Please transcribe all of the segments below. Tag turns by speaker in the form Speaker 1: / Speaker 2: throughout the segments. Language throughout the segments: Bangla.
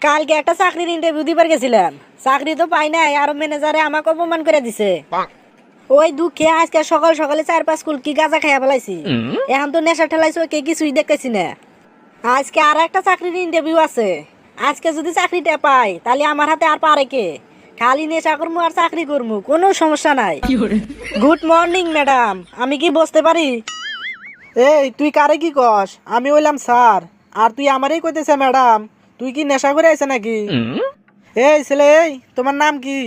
Speaker 1: কালকে একটা চাকরির ইন্টারভিউ দিবার গেছিলাম, চাকরি তো পাই নাই, আর ম্যানেজারে আমাকে অপমান করে দিছে। ওই দুঃখে আজকে সকাল সকালে 4-5 কুলকি গাঁজা খাইয়া ফেলাইছি। এখন তো নেশা ঠেলাইছে, ওকে কিছুই দেখতেছি না। আজকে আর একটা চাকরির ইন্টারভিউ আছে, আজকে যদি চাকরিটা পাই তাহলে আমার হাতে আর পারে কে? খালি নেশা করবো আর চাকরি করবো, কোনো সমস্যা নাই। গুড মর্নিং ম্যাডাম, আমি কি বসতে পারি?
Speaker 2: এই তুই কারে কি কস? আমি হইলাম স্যার, আর তুই আমারই কইতেছে ম্যাডাম। তুই কি নেশা করে আইছে নাকি? এই ছেলে, এই তোমার নাম কি?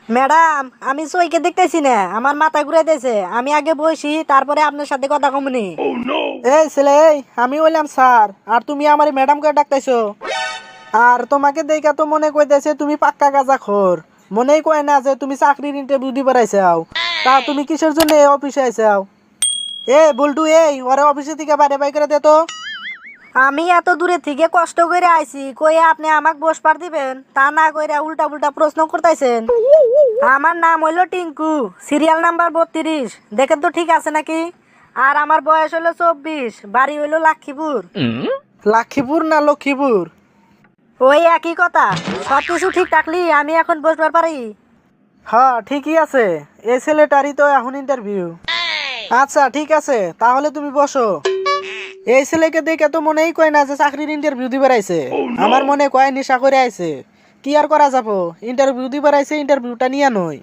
Speaker 1: ম্যাডাম, আমি সইকে দেখতেছি না, আমার মাথা ঘুরাইতেছে। আমি আগে বসি, তারপরে আপনার সাথে কথা কমনি।
Speaker 2: এই ছেলে, এই আমি হইলাম স্যার, আর তুমি আমার ম্যাডাম করে ডাকতেছো। আর তোমাকে দেখা তো মনে কইতেছে তুমি পাক্কা গাঁজাখোর। মনেই কয় না যে তুমি চাকরির ইন্টারভিউ দিবার আইছাও। তা তুমি কিসের জন্য এই অফিসে আইছাও? বল্টু, এই ওরে অফিসে থেকে বাইরে বাই করে দে তো।
Speaker 1: আমি এত দূরে থেকে কষ্ট করে আইছি, কই আপনি আমাকে বসবার দিবেন? তা না কইরা উল্টা উল্টা প্রশ্ন করতেছেন। আমার নাম হইলো টিঙ্কু, সিরিয়াল নাম্বার 32। দেখেন তো ঠিক আছে নাকি? আর আমার বয়স হলো 24, বাড়ি হইলো লক্ষ্মীপুর।
Speaker 2: লক্ষ্মীপুর না লক্ষ্মীপুর?
Speaker 1: ওই একই কথা, সবকিছু ঠিক থাকলি আমি এখন বসবার পারি।
Speaker 2: হ্যাঁ ঠিকই আছে, এই ছেলেটারই তো এখন ইন্টারভিউ। আচ্ছা ঠিক আছে, তাহলে তুমি বসো। এই ছেলেকে দেখে তো মনেই কয় না যে চাকরির ইন্টারভিউ দিবার আইছে। আমার মনে কয় নেশা করে আইছে। কি আর করা যাবো, ইন্টারভিউ দিবার আইছে, ইন্টারভিউটা নিয়ে নই।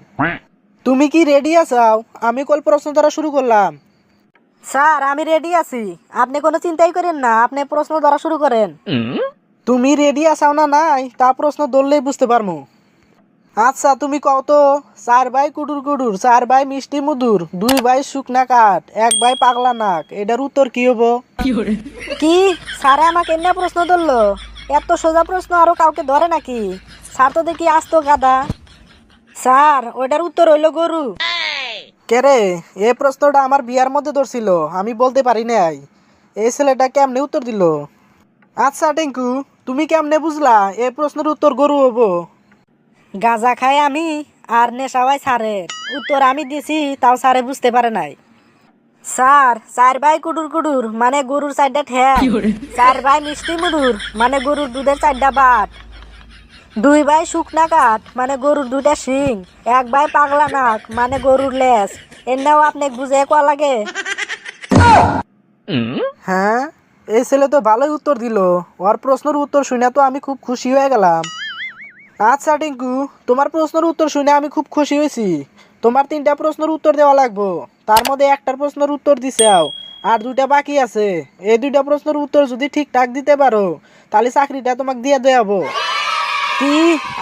Speaker 2: তুমি কি রেডি আছাও? আমি কল প্রশ্ন ধরা শুরু করলাম।
Speaker 1: স্যার, আমি রেডি আছি, আপনি কোনো চিন্তাই করেন না, আপনি প্রশ্ন ধরা শুরু করেন।
Speaker 2: তুমি রেডি আছাও না নাই তা প্রশ্ন ধরলেই বুঝতে পারমু। আচ্ছা তুমি কও তো, 4 ভাই কুডুর কুডুর, 4 ভাই মিষ্টি মধুর, 2 ভাই শুকনা কাঠ, 1 ভাই পাগলা নাক, এটার উত্তর কি হবো?
Speaker 1: কি? স্যারে আমাকে এমনি প্রশ্ন ধরলো? এত সোজা প্রশ্ন আরো কাউকে ধরে নাকি? স্যার তো দেখি আসতো গাদা। স্যার, ওইটার উত্তর হইলো গরু।
Speaker 2: কেরে, এই প্রশ্নটা আমার বিয়ার মধ্যে ধরছিল, আমি বলতে পারি নাই। এই ছেলেটা কেমনে উত্তর দিল? আচ্ছা টিঙ্কু, তুমি কেমনে বুঝলা এই প্রশ্নের উত্তর গরু হবো?
Speaker 1: গাঁজা খাই আমি, আর নেশা হয় স্যারের। উত্তর আমি দিছি, তাও স্যারে বুঝতে পারে নাই। স্যার, 4 ভাই কুডুর কুডুর মানে গরুর 4টা ঠ্যাং। 4 ভাই মিষ্টি মধুর মানে গরুর দুধের 4টা বাট। 2 ভাই শুকনা কাঠ মানে গরুর 2টা শিং। 1 ভাই পাগলা নাক মানে গরুর লেজ। এনাও আপনি বুঝে কোয়া লাগে?
Speaker 2: হ্যাঁ, এই ছেলে তো ভালোই উত্তর দিল। ওর প্রশ্নের উত্তর শুনে তো আমি খুব খুশি হয়ে গেলাম। আচ্ছা টিঙ্কু, তোমার প্রশ্নের উত্তর শুনে আমি খুব খুশি হয়েছি। তোমার 3টা প্রশ্নের উত্তর দেওয়া লাগবো, তার মধ্যে একটার প্রশ্নের উত্তর দিছাও, আর 2টা বাকি আছে। এই 2টা প্রশ্নের উত্তর যদি ঠিকঠাক দিতে পারো তাহলে চাকরিটা তোমাকে দিয়ে দেওয়াবো।
Speaker 1: কি?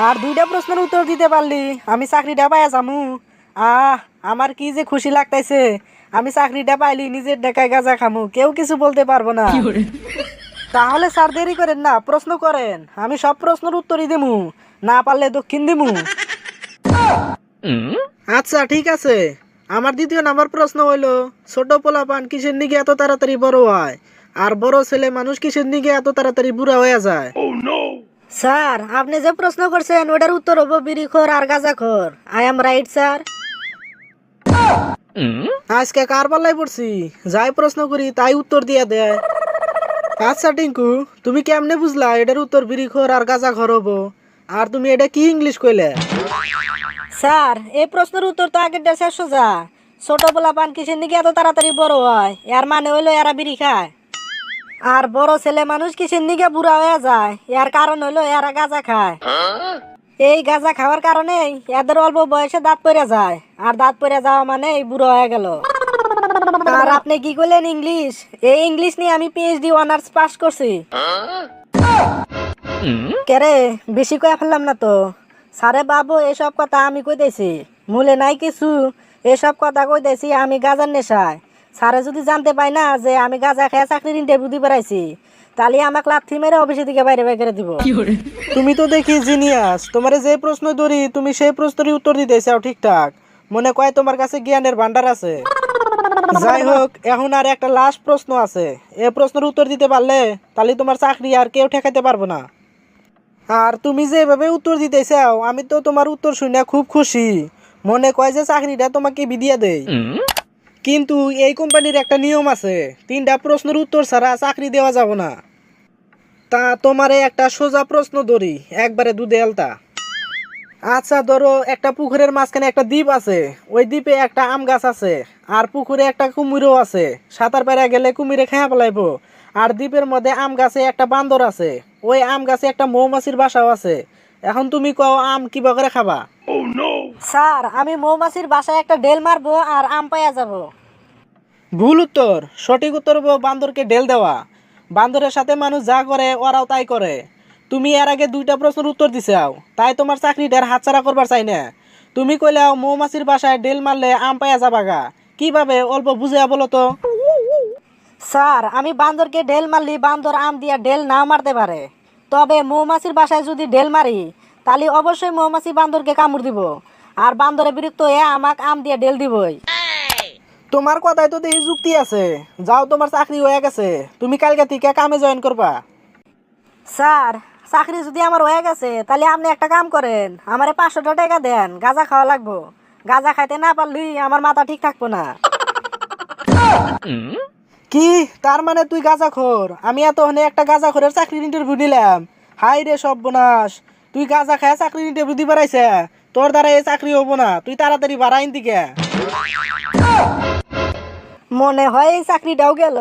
Speaker 1: আর 2টা প্রশ্নের উত্তর দিতে পারলি আমি চাকরিটা পাইয়া যামু? আমার কি যে খুশি লাগতাইছে। আমি চাকরিটা পাইলি নিজের ঢাকায় গাঁজা খামু, কেউ কিছু বলতে পারবো না। তাহলে স্যার দেরি করেন না, প্রশ্ন করেন, আমি সব প্রশ্নের উত্তরই দিমু, না পারলে দক্ষিণ দিমু।
Speaker 2: আচ্ছা ঠিক আছে, আমার 2য় নাম্বার প্রশ্ন হইলো, ছোট পোলাপান কিসের নিগে এত তাড়াতাড়ি বড় হয়, আর বড় ছেলে মানুষ কিসের নিগে এত তাড়াতাড়ি বুড়া হয়ে যায়?
Speaker 1: স্যার, আপনি যে প্রশ্ন করছেন ওটার উত্তর হবো বিড়িখোর আর গাঁজাখোর। I am right sir.
Speaker 2: আজকে কার পাল্লাই পড়ছি, যাই প্রশ্ন করি তাই উত্তর দিয়ে দেয়। আচ্ছা টিঙ্কু, তুমি কেমনে বুঝলা এটার উত্তর বিড়িখোর আর গাঁজাখোর হবো? আর তুমি এটা কি ইংলিশ কইলে?
Speaker 1: স্যার, এই প্রশ্নের উত্তর তো আগেরটা শেষ সোজা। ছোট পোলাপান কিসের দিকে এত তাড়াতাড়ি বড় হয়, এর মানে হইলো এরা বিড়ি খায়। আর বড় ছেলে মানুষ কিসের দিকে বুড়া হয়ে যায়, এর কারণ হইলো এরা গাঁজা খায়। এই গাঁজা খাওয়ার কারণেই এদের অল্প বয়সে দাঁত পড়ে যায়, আর দাঁত পড়ে যাওয়া মানে বুড়ো হয়ে গেল। আর আপনি কি করলেন ইংলিশ? এই ইংলিশ নিয়ে আমি পিএইচডি অনার্স পাস করছি। কেরে, বেশি কয়ে ফেললাম না তো? সারে বাবু, এসব কথা আমি কইতেছি, মূলে নাই কিছু। এসব কথা কইতেছি আমি গাঁজার নেশায়। স্যারে যদি জানতে পাই না যে আমি গাঁজা খেয়ে চাকরির ইন্টারভিউ দিয়ে বেড়াইছি, তাহলে আমাকে লাথি মেরে অফিসে থেকে বাইরে বের করে দিব।
Speaker 2: তুমি তো দেখি জিনিয়াস, তোমারে যে প্রশ্ন ধরি তুমি সেই প্রশ্নেরই উত্তর দিতে চাও ঠিকঠাক। মনে কয় তোমার কাছে জ্ঞানের ভান্ডার আছে। যাই হোক, এখন আর একটা লাস্ট প্রশ্ন আছে। এই প্রশ্নের উত্তর দিতে পারলে তাহলে তোমার চাকরি আর কেউ ঠেকাতে পারবো না। আর তুমি যেভাবে উত্তর দিতে চাও, আমি তো তোমার উত্তর শুনে খুব খুশি। মনে কয় যে চাকরিটা তোমাকে বিদিয়ে দেই। কিন্তু এই কোম্পানির একটা নিয়ম আছে, 3টা প্রশ্নের উত্তর ছাড়া চাকরি দেওয়া যাব না। তা তোমারে একটা সোজা প্রশ্ন ধরি, একবারে দুধে আলতা। আচ্ছা ধরো একটা পুকুরের মাঝখানে একটা দ্বীপ আছে, ওই দ্বীপে একটা আম গাছ আছে, আর পুকুরে একটা কুমিরও আছে। সাঁতার পেরা গেলে কুমিরে খেয়া ফেলাইবো। আর দ্বীপের মধ্যে আম গাছে একটা বান্দর আছে, ওই আম গাছে একটা মৌমাছির বাসাও আছে। এখন তুমি কও আম কিবা করে খাবা?
Speaker 1: স্যার আমি মৌমাছির বাসায় একটা ডেল মারবো আর আম পাইয়া যাব।
Speaker 2: ভুল উত্তর। সঠিক উত্তর হবো বান্দরকে ঢেল দেওয়া। বান্দরের সাথে মানুষ যা করে ওরাও তাই করে। তুমি এর আগে দুইটা প্রশ্নের উত্তর দিছাও, তাই তোমার চাকরিটার হাতছাড়া করবার চাই না। তুমি কইলাও মৌমাছির বাসায় ডেল মারলে আম পাইয়া যাবাগা, কিভাবে অল্প বুঝে বলো তো।
Speaker 1: স্যার আমি বান্দরকে ডেল মারলি বান্দর আম দিয়া ডেল নাও মারতে পারে, তবে মৌমাছির বাসায় যদি ডেল মারি তাহলে অবশ্যই মৌমাছি বান্দরকে কামড় দিব, আর বান্দরে বিরক্ত হয়ে আমাকে আম দিয়া ডেল দিবই।
Speaker 2: তোমার কথায় তো দেখি যুক্তি আছে। যাও, তোমার চাকরি হয়ে গেছে, তুমি কালকে থেকে কামে জয়েন করবা।
Speaker 1: স্যার চাকরি যদি আমার হয়ে গেছে তাহলে আপনি একটা কাম করেন, আমারে 500 টাকা দেন, গাঁজা খাওয়া লাগবো। গাঁজা খাইতে না পারলি আমার মাথা ঠিক থাকবো না।
Speaker 2: কি তার মানে তুই গাঁজাখোর? আমি এতক্ষণে একটা গাঁজাখোরের চাকরির ইন্টারভিউ দিলাম। হাই রে সর্বনাশ, তুই গাঁজা খায় চাকরির ইন্টারভিউ দিবার আইছে? তোর দ্বারা এই চাকরি হবো না, তুই তাড়াতাড়ি বাড়াইন দিকে।
Speaker 1: মনে হয় এই চাকরিটাও গেল।